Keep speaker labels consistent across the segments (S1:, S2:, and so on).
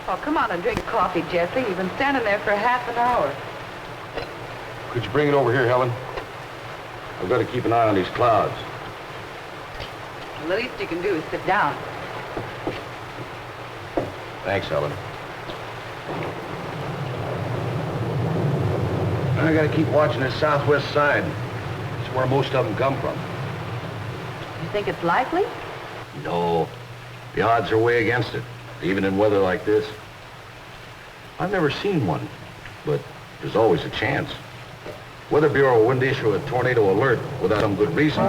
S1: Oh, come on and drink coffee, Jesse. You've been standing there for half an hour.
S2: Could you bring it over here, Helen? I've got to keep an eye on these clouds.
S1: Well, the least you can do is sit down.
S2: Thanks, Helen. I got to keep watching the southwest side. It's where most of them come from.
S1: You think it's likely?
S2: No. The odds are way against it, even in weather like this. I've never seen one, but there's always a chance. Weather Bureau wouldn't issue a tornado alert without some good reason.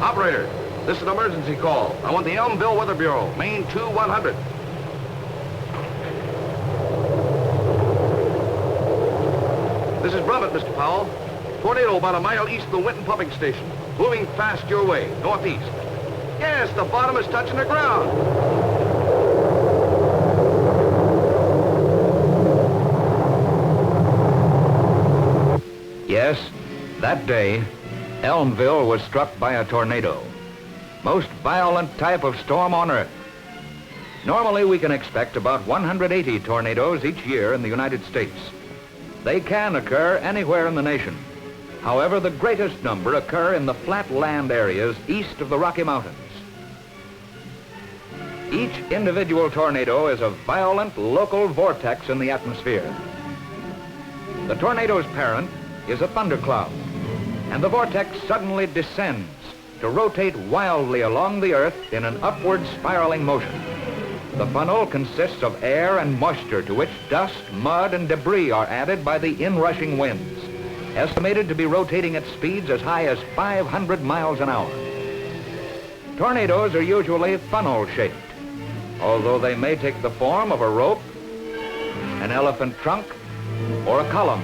S2: Operator, this is an emergency call. I want the Elmville Weather Bureau, Main 2100. This is Brummett, Mr. Powell. Tornado about a mile east of the Winton pumping station. Moving fast your way, northeast. Yes, the bottom is touching the ground.
S3: Yes, that day, Elmville was struck by a tornado. Most violent type of storm on Earth. Normally, we can expect about 180 tornadoes each year in the United States. They can occur anywhere in the nation. However, the greatest number occur in the flat land areas east of the Rocky Mountains. Each individual tornado is a violent local vortex in the atmosphere. The tornado's parent is a thundercloud, and the vortex suddenly descends to rotate wildly along the Earth in an upward spiraling motion. The funnel consists of air and moisture to which dust, mud, and debris are added by the inrushing winds, estimated to be rotating at speeds as high as 500 miles an hour. Tornadoes are usually funnel-shaped, although they may take the form of a rope, an elephant trunk, or a column.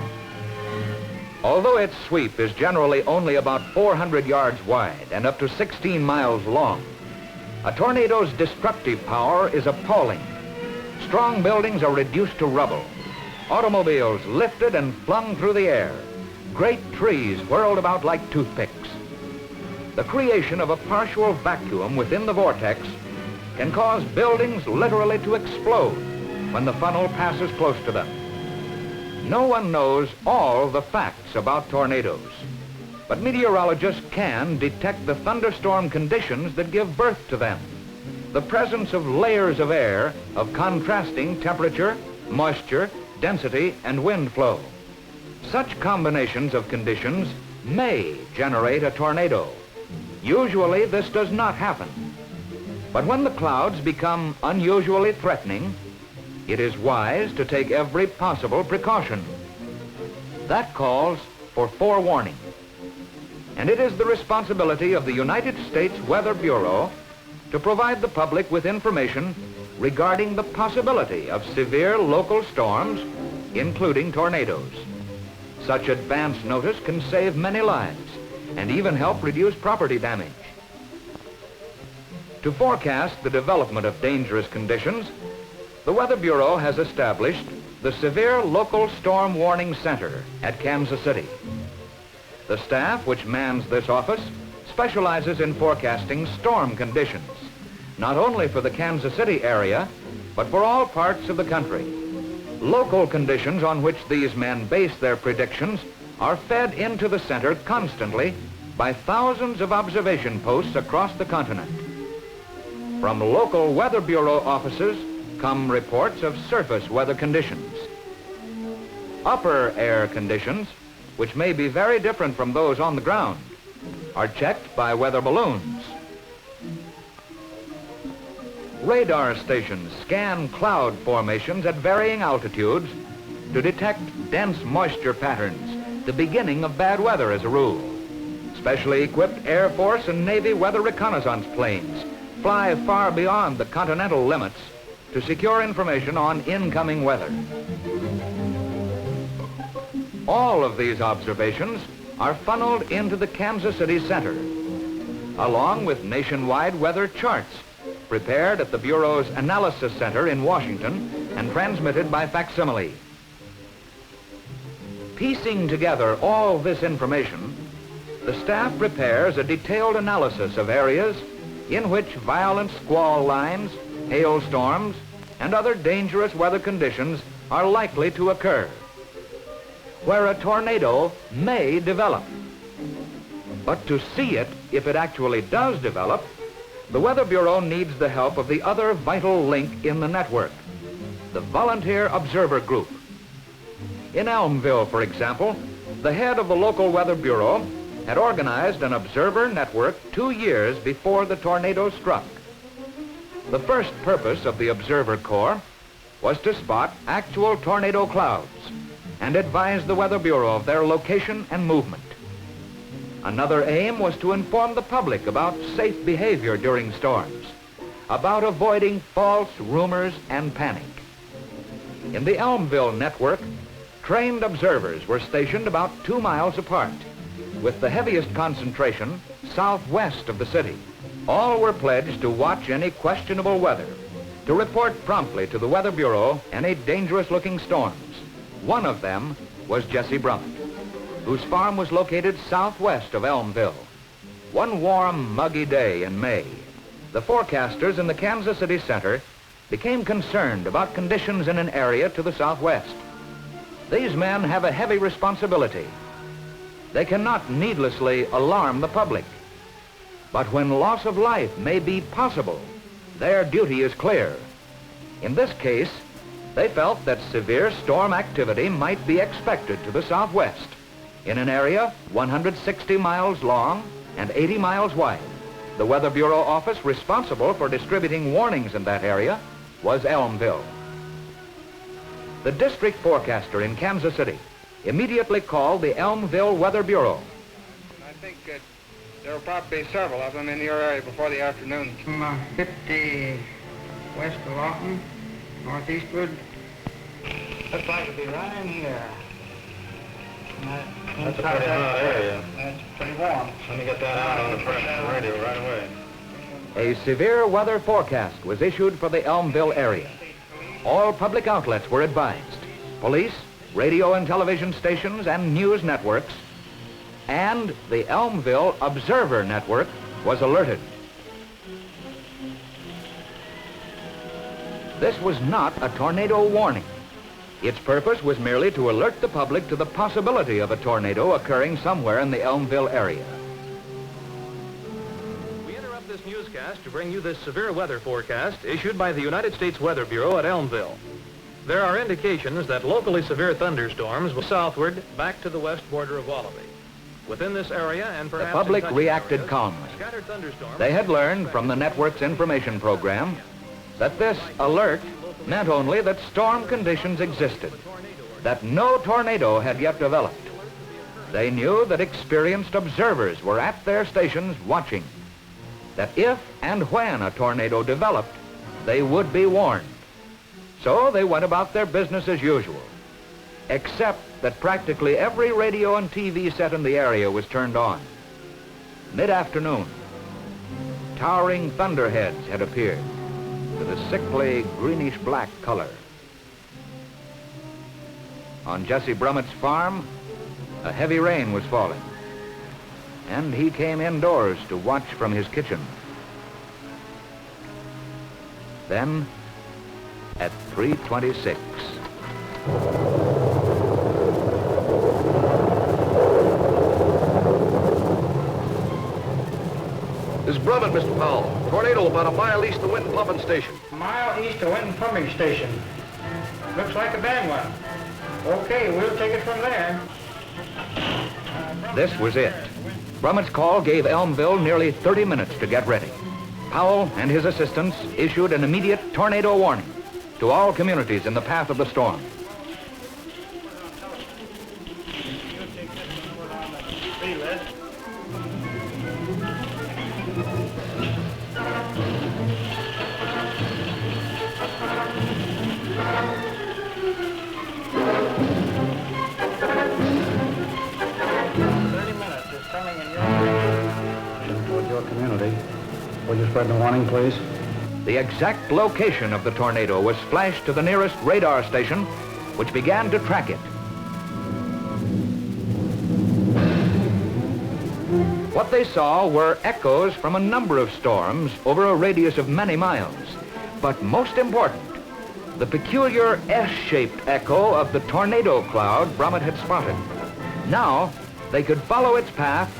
S3: Although its sweep is generally only about 400 yards wide and up to 16 miles long, a tornado's destructive power is appalling. Strong buildings are reduced to rubble, automobiles lifted and flung through the air, great trees whirled about like toothpicks. The creation of a partial vacuum within the vortex can cause buildings literally to explode when the funnel passes close to them. No one knows all the facts about tornadoes, but meteorologists can detect the thunderstorm conditions that give birth to them. The presence of layers of air of contrasting temperature, moisture, density, and wind flow. Such combinations of conditions may generate a tornado. Usually this does not happen. But when the clouds become unusually threatening, it is wise to take every possible precaution. That calls for forewarning. And it is the responsibility of the United States Weather Bureau to provide the public with information regarding the possibility of severe local storms, including tornadoes. Such advance notice can save many lives and even help reduce property damage. To forecast the development of dangerous conditions, the Weather Bureau has established the Severe Local Storm Warning Center at Kansas City. The staff which mans this office specializes in forecasting storm conditions, not only for the Kansas City area, but for all parts of the country. Local conditions on which these men base their predictions are fed into the center constantly by thousands of observation posts across the continent. From local Weather Bureau offices come reports of surface weather conditions. Upper air conditions, which may be very different from those on the ground, are checked by weather balloons. Radar stations scan cloud formations at varying altitudes to detect dense moisture patterns, the beginning of bad weather as a rule. Specially equipped Air Force and Navy weather reconnaissance planes fly far beyond the continental limits to secure information on incoming weather. All of these observations are funneled into the Kansas City Center, along with nationwide weather charts prepared at the Bureau's Analysis Center in Washington and transmitted by facsimile. Piecing together all this information, the staff prepares a detailed analysis of areas in which violent squall lines, hailstorms, and other dangerous weather conditions are likely to occur, where a tornado may develop. But to see it, if it actually does develop, the Weather Bureau needs the help of the other vital link in the network, the Volunteer Observer Group. In Elmville, for example, the head of the local Weather Bureau had organized an observer network 2 years before the tornado struck. The first purpose of the Observer Corps was to spot actual tornado clouds and advise the Weather Bureau of their location and movement. Another aim was to inform the public about safe behavior during storms, about avoiding false rumors and panic. In the Elmville network, trained observers were stationed about 2 miles apart, with the heaviest concentration southwest of the city. All were pledged to watch any questionable weather, to report promptly to the Weather Bureau any dangerous-looking storms. One of them was Jesse Brummett, whose farm was located southwest of Elmville. One warm, muggy day in May, the forecasters in the Kansas City Center became concerned about conditions in an area to the southwest. These men have a heavy responsibility. They cannot needlessly alarm the public. But when loss of life may be possible, their duty is clear. In this case, they felt that severe storm activity might be expected to the southwest in an area 160 miles long and 80 miles wide. The Weather Bureau office responsible for distributing warnings in that area was Elmville. The district forecaster in Kansas City immediately called the Elmville Weather Bureau.
S4: I think there will probably be several of them in your area before the afternoon.
S5: From 50 west of Lawton, northeastward. Looks like it'll be right in here.
S4: That's a pretty hot area. That's pretty warm. Let me get that out on the press radio right away.
S3: A severe weather forecast was issued for the Elmville area. All public outlets were advised. Police, radio and television stations, and news networks, and the Elmville Observer Network was alerted. This was not a tornado warning. Its purpose was merely to alert the public to the possibility of a tornado occurring somewhere in the Elmville area.
S6: We interrupt this newscast to bring you this severe weather forecast issued by the United States Weather Bureau at Elmville. There are indications that locally severe thunderstorms will southward back to the west border of Wallaby. Within this area and perhaps
S3: The public
S6: in touching
S3: reacted
S6: areas,
S3: calmly.
S6: scattered thunderstorms
S3: They had learned from the network's information program that this alert meant only that storm conditions existed, that no tornado had yet developed. They knew that experienced observers were at their stations watching, that if and when a tornado developed, they would be warned. So they went about their business as usual, except that practically every radio and TV set in the area was turned on. Mid-afternoon, towering thunderheads had appeared with a sickly greenish-black color. On Jesse Brummett's farm, a heavy rain was falling, and he came indoors to watch from his kitchen. Then, at 3:26,
S2: This is Brummett, Mr. Powell. Tornado about a mile east of Winton Pumping Station.
S5: A mile east of Winton Pumping Station. Looks like a bad one. Okay, we'll take it from there.
S3: this was it. Brummett's call gave Elmville nearly 30 minutes to get ready. Powell and his assistants issued an immediate tornado warning to all communities in the path of the storm.
S5: Community. Will you spread the warning, please?
S3: The exact location of the tornado was flashed to the nearest radar station, which began to track it. What they saw were echoes from a number of storms over a radius of many miles. But most important, the peculiar S-shaped echo of the tornado cloud Brummett had spotted. Now, they could follow its path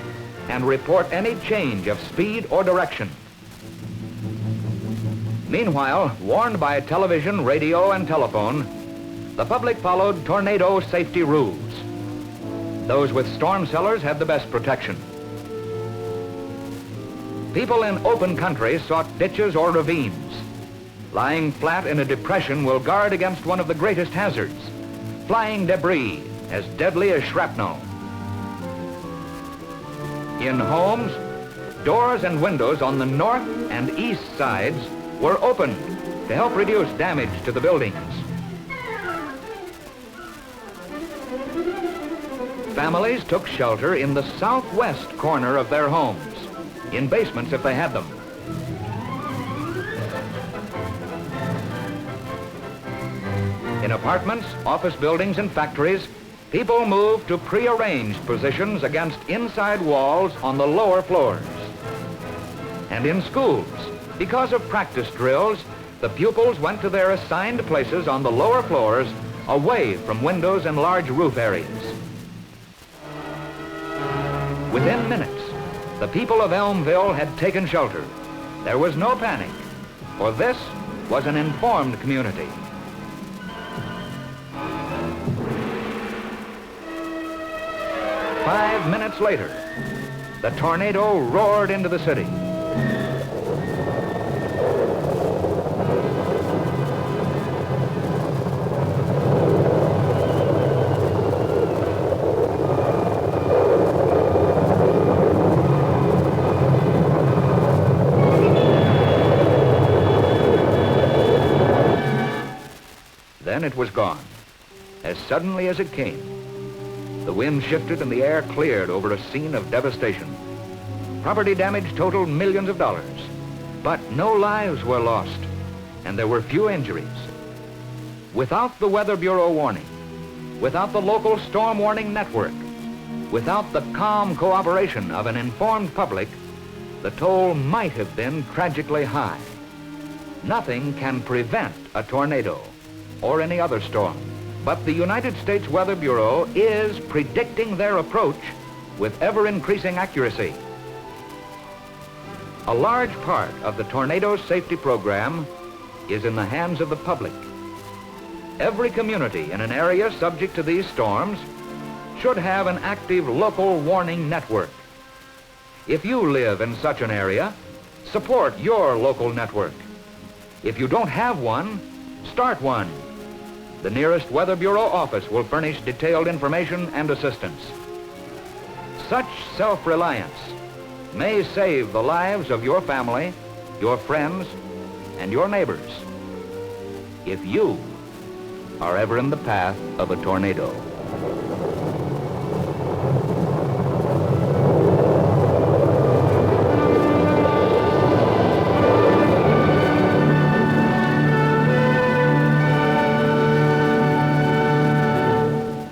S3: and report any change of speed or direction. Meanwhile, warned by television, radio, and telephone, the public followed tornado safety rules. Those with storm cellars had the best protection. People in open country sought ditches or ravines. Lying flat in a depression will guard against one of the greatest hazards, flying debris as deadly as shrapnel. In homes, doors and windows on the north and east sides were opened to help reduce damage to the buildings. Families took shelter in the southwest corner of their homes, in basements if they had them. In apartments, office buildings, and factories, people moved to prearranged positions against inside walls on the lower floors. And in schools, because of practice drills, the pupils went to their assigned places on the lower floors, away from windows and large roof areas. Within minutes, the people of Elmville had taken shelter. There was no panic, for this was an informed community. Five minutes later, the tornado roared into the city. Then it was gone, as suddenly as it came. The wind shifted and the air cleared over a scene of devastation. Property damage totaled millions of dollars, but no lives were lost, and there were few injuries. Without the Weather Bureau warning, without the local storm warning network, without the calm cooperation of an informed public, the toll might have been tragically high. Nothing can prevent a tornado or any other storm, but the United States Weather Bureau is predicting their approach with ever-increasing accuracy. A large part of the tornado safety program is in the hands of the public. Every community in an area subject to these storms should have an active local warning network. If you live in such an area, support your local network. If you don't have one, start one. The nearest Weather Bureau office will furnish detailed information and assistance. Such self-reliance may save the lives of your family, your friends, and your neighbors, if you are ever in the path of a tornado.